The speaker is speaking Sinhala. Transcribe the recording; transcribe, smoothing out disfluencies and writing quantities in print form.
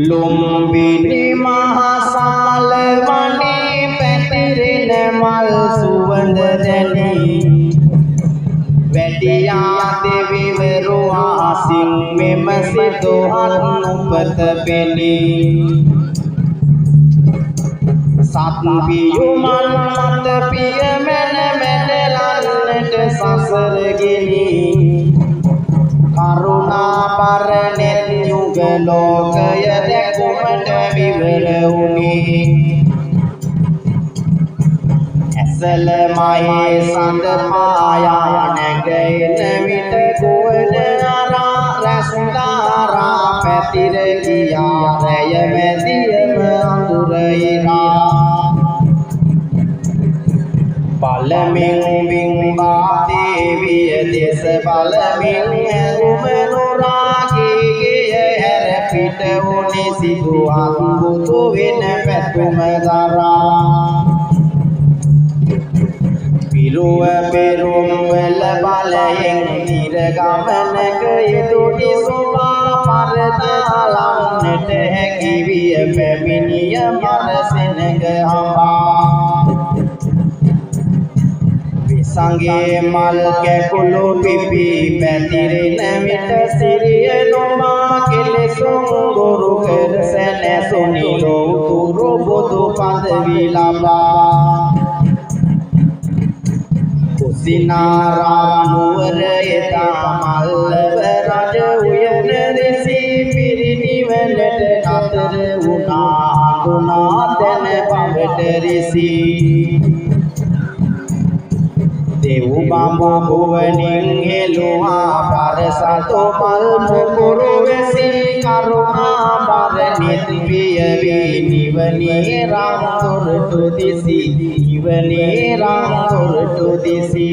ලුම්බිනි මහසාල වනේ පැතිරෙන මල් සුවඳ දැනී වැඩියා දෙවිවරු ආසින් මෙම සිදුහත් උපත පෙනී සත්වියුමන් මත පිය මැන මැඩලන්නට සසර ගෙනී කරුණා පරණෙත් යුග ලෝකය දැකුමට විවර වුණේ ඇසල මහේ සඳ පායා නැගෙන විට ගුවන අරා රැස්දාරා පැතිර ගියා රැය මැදියම අඳුර ඉරා බලමින් වින්බා දේවිය දෙස බලමින් ඇරුම නොරාගේ ගෙය හැර පිට වුණේ සිදුහත් බුදු වෙන පැතුම දරා පිරුව පෙරුම් වල බලයෙන් නිර ගමනක ඉදුටි සුභා පරදාලන්නට හැකි විය පැමිණිය මරසෙනග හඹා සංගේ මල් කැකුළු පිපි පැතිරෙන විට සිරිය නොමා කෙලෙසුම් ගුරු කර සැනසුනි ලෝතුරු බුදු පදවි ලබා කුසිනාරා නුවර එදා මල්ලව රජ උයන රිසි පිරිනිවනට නතර වුණා හඳුනා දැන බවට රිසි දෙව් බඹ භුවනින් හෙළුවා පරසතු මල් මුකුරු වැසි කරුණා පරණිත් පිය වී නිවනේ රන් දොරටු දිසි නිවනේ රන් දොරටු දිසි